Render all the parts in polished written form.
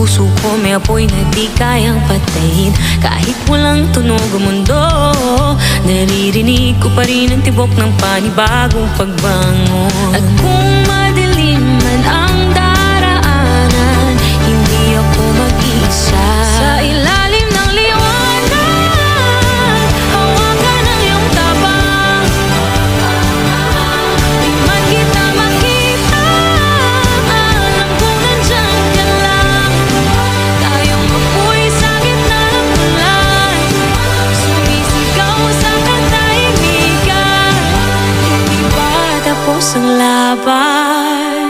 puso ko may apoy na di kayang patayin. Kahit walang tunog ang mundo, naririnig ko pa rin ang tibok ng panibagong pagbangon. At kung madilim man ang daraanan, hindi ako mag-isa. Sa ilalim ng liwanag, hawakan ang iyong tabang. Di man kita makita, alam kong nandyan ka lang. Tayong apoy sa gitna ng ulan, sumisigaw sa katahimikan. Hindi pa tapos ang laban.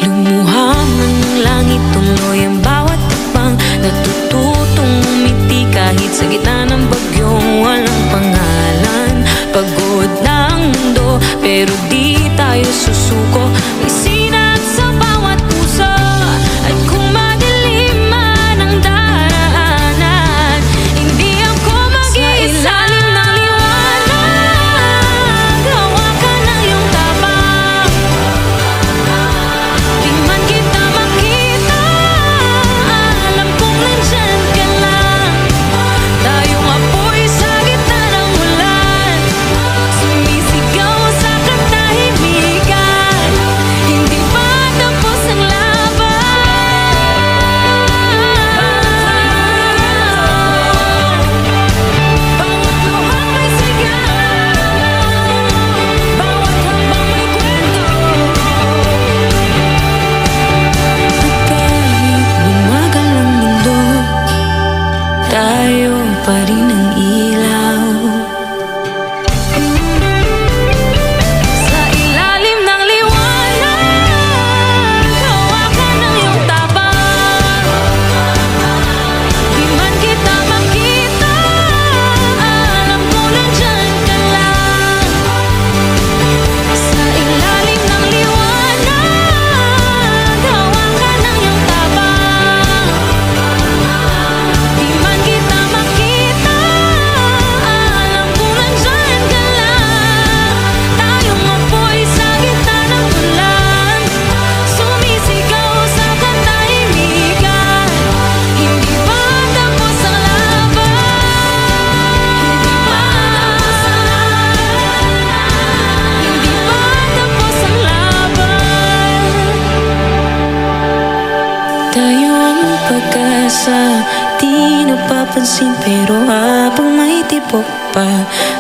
Lumuhang ng langit, tuloy ang bawat takbang. Natututong umiti kahit sa gitna ng bagyong walang pangalan. Pagod na ang mundo, pero di tayo susuko. May sinat sa bawat puso. At kung madilim man ang daraanan, hindi ako mag-iisa. Sa ilalim ng liwanag, hawakan ang iyong tabang. Di man kita makita, alam kong nandyan ka lang. Tayong apoy sa gitna ng ulan, sumisigaw sa katahimikan. Hindi pa tapos ang laban. Bawat luhang may sigaw, bawat hakbang may kwento. At kahit bumagal ang mundo, tayo pa rin ang ilaw. Sa ilalim ng liwanag, hawakan ang iyong tabang. Di man kita makita, alam kong nandyan ka lang. Sa ilalim ng liwanag, hawakan ang iyong tabang. Di man kita makita, alam kong nandyan ka lang. Tayong apoy sa gitna ng ulan, sumisigaw sa katahimikan. Hindi pa tapos ang laban. Hindi pa tapos ang laban. Tayo ang pag-asa, di napapansin, pero habang may tibok pa,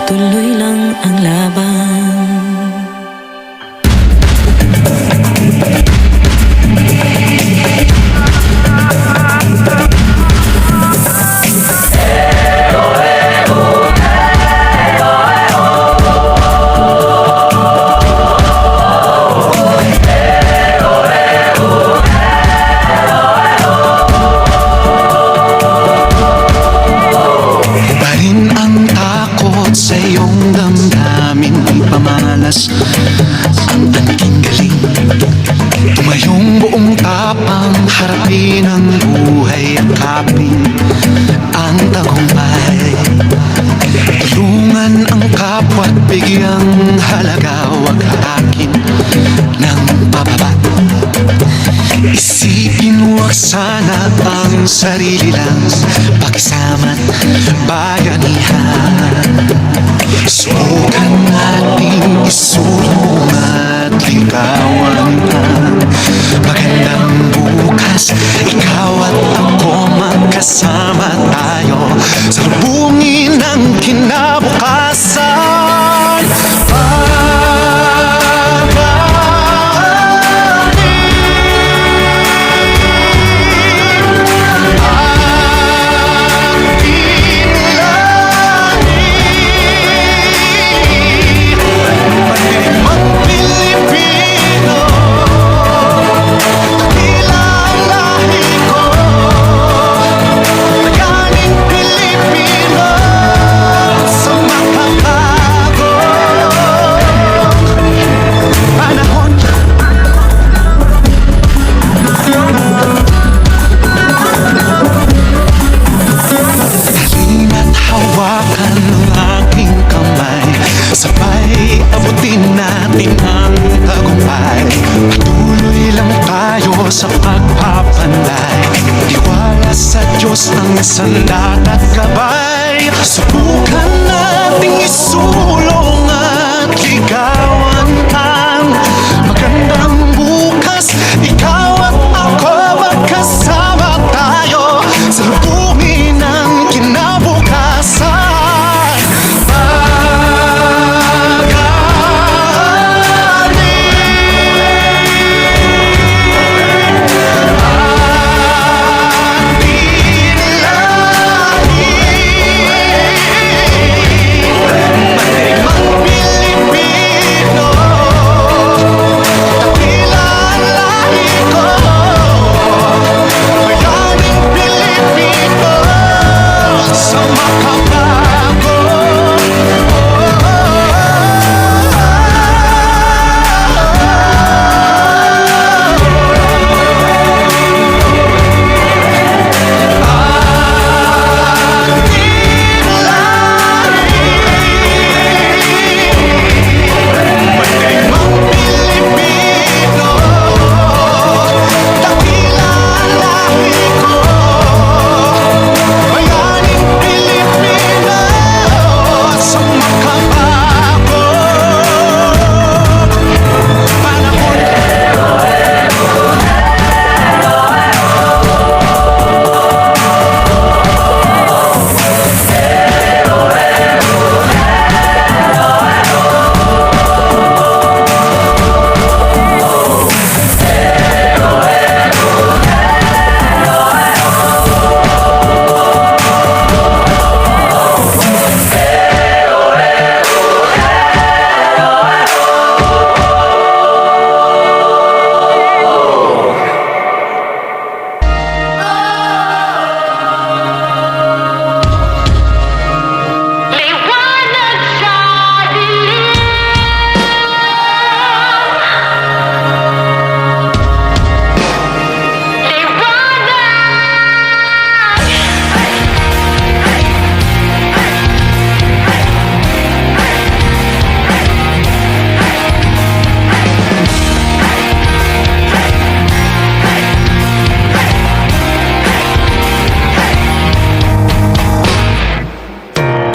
tuloy lang ang laban. Barin ang takot sa iyong damdamin, pamalas ang anting galing. Tumayong buong tapang, harapin ang buhay at kapin ang tagumpay. Tulungan ang kapwa't bigyang halaga, wag hatakin ng pababa. Isipin wag sana ang sarili lang, pakisama't bayanihan. Subukan nating isulong at ligawan ang magandang bukas. Ikaw at ako magkasama tayo sa lubungin ng kinabukasan. Matapos ang sandat at gabay, subukan nating isulong at ligawan ang magandang bukas. Ikaw at ako magkasama tayo sa lubungin ng kinabukasan.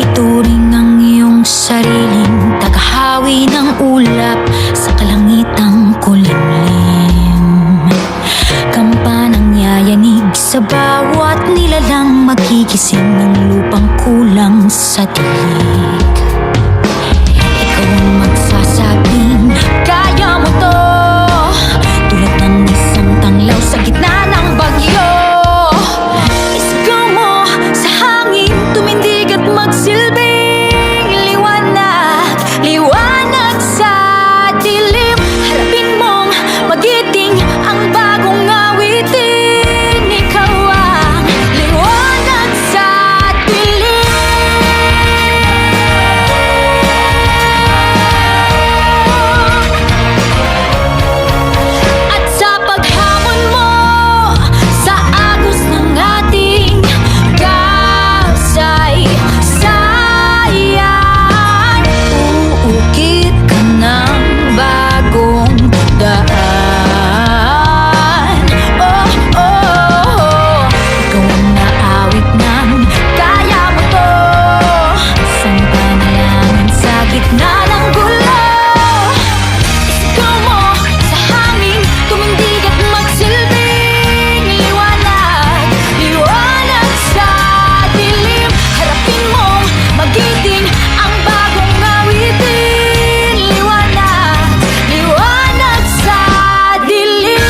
Ituring ang iyong sariling tagahawi ng ulap sa kalangitang kulimlim. Kampanang yayanig sa bawat nilalang magigising ng lupang kulang sa dilig. Ikaw ang magsasabing kaya mo to, tulad ng isang tanglaw sa gitna ng bagyo. Isigaw mo sa hangin, tumindig at magsilbing liwanag, liwanag sa dilim. Harapin mong magiting ang bagong awitin. Ikaw ang liwanag sa dilim. At sa paghamon mo sa agos ng ating kasaysayan, uukit ka ng bagong daan. Oh, oh, oh. Ikaw ang naawit ng kaya mo to, isang panalangin sa gitna ng gulo. Isigaw mo sa hangin, tumindig at magsilbing liwanag, liwanag sa dilim. Harapin mong magiting ang bagong awitin. Liwanag, liwanag sa dilim.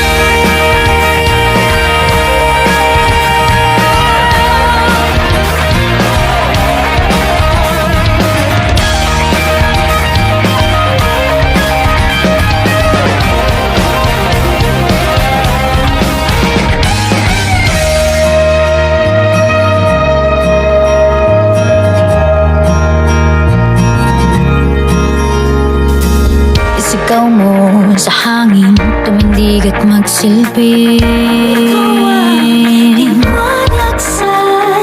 Isigaw mo sa hangin, tumindig at magsilbing liwanag sa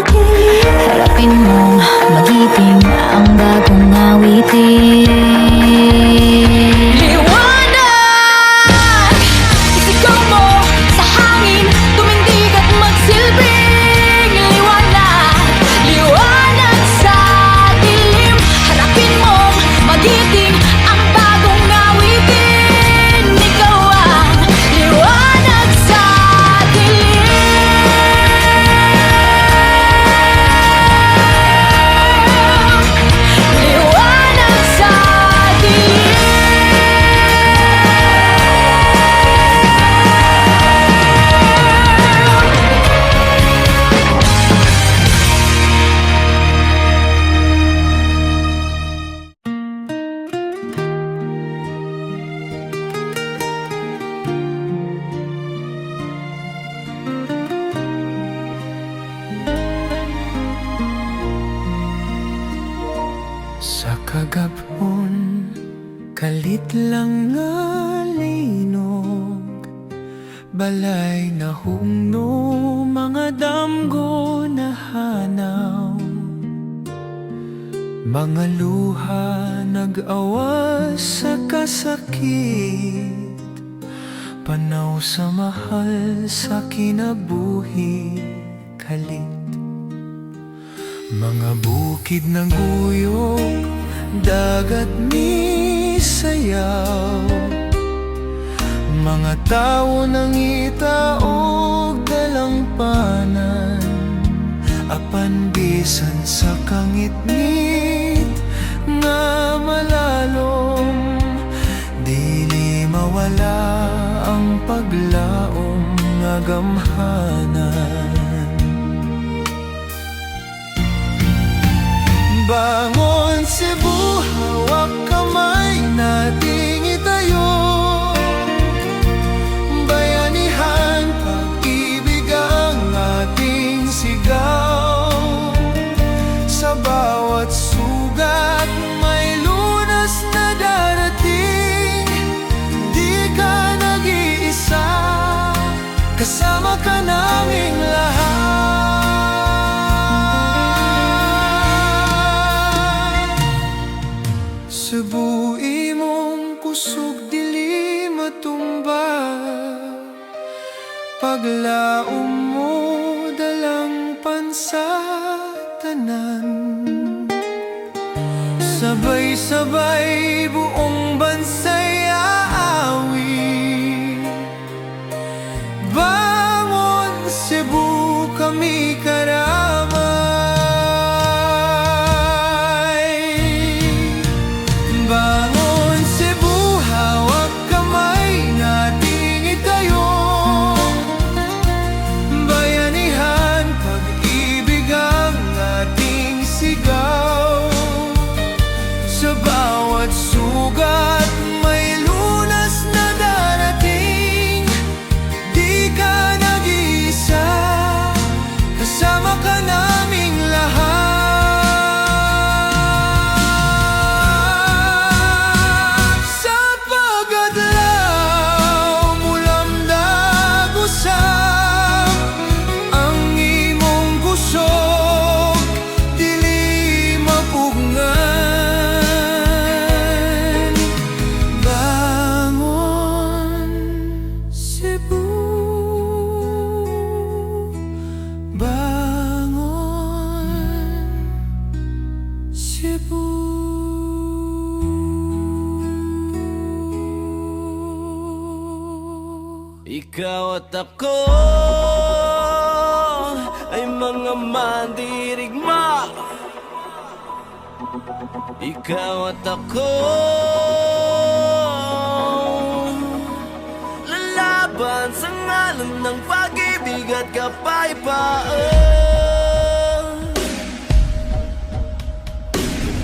dilim. Harapin mong magiting ang bagong awitin. Liwanag! Isigaw mo sa hangin, tumindig at magsilbing liwanag. Kagapon, kalit lang nga linog, balay na humno, mga damgo na hanaw, mga luha nag-awas sa kasakit, panaw sa mahal sa kinabuhi kalit. Mga bukid na guyog, dagat ni sayaw, mga tao nang itaog dalampanan, apan bisan sa kangit-ngit nga malalom, dili mawala ang paglaom nga gamhanan. Bangon Cebu, hawak kamay nating itayo, bayanihan, pag-ibig ang ating sigaw. Sa bawat sugat may lunas na darating, di ka nag-iisa, kasama ka naming lahat. Cebu, imong kusog dili matumba, paglaom mo dalang pansa tanan. Sabay-sabay buong bansay aawi, bangon Cebu, kami karamay. Bangon Cebu, hawak kamay nating itayo, bayanihan, pag-ibig ang ating sigaw. Sa bawat sugat may lunas na darating, di ka nag-iisa, kasama ka naming lahat. Sa pag-adlaw mulamdag usab, ang imong kusog dili mapugngan. Bangon Cebu, bangon Cebu. Ikaw at ako ay mga mandirigma. Ikaw at ako lalaban sa ngalan ng pag-ibig at kapayapaan.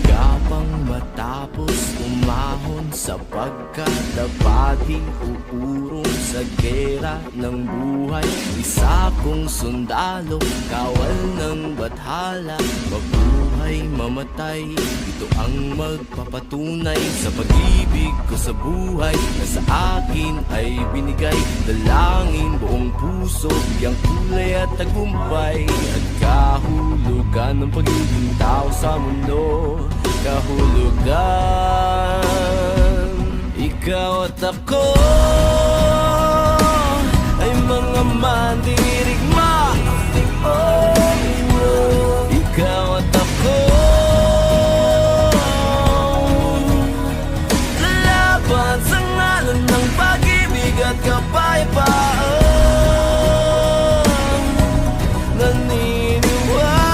Gapang matapos umahon sa pagkadabati, uurong sa gera ng buhay. Isa kong sundalo, kawal ng bathala, mabuhay mamatay, ito ang magpapatunay sa pag-ibig ko sa buhay na sa akin ay binigay. Dalangin buong puso, biyang kulay at tagumpay, at kahulugan ng pagiging tao sa mundo. Kahulugan, ikaw at ako ay mga mandirigma. Ikaw at ako lalaban sa ngalan ng pag-ibig at kapayapaan. Naniniwala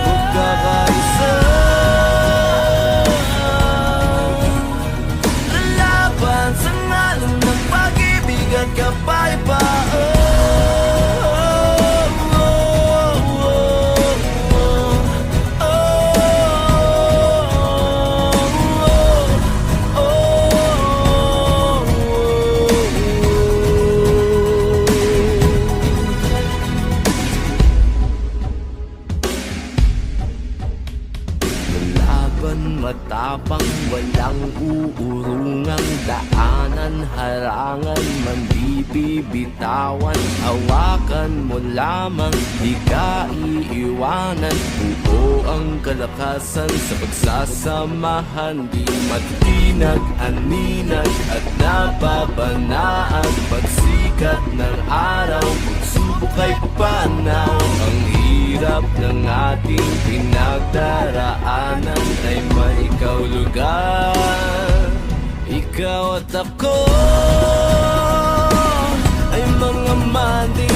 magkakaisa, lalaban Habang walang uurungang daanan, harangan man di bibitawan. Hawakan mo lamang, di ka iiwanan. Buo ang kalakasan sa pagsasamahan. Di matinag, aninag at nababanaan. Pagsikat ng araw, pagsubok ay papanaw. Ang hirap ng ating pinagdaraanan ay may kaulugan. Ikaw at ako ay mga manding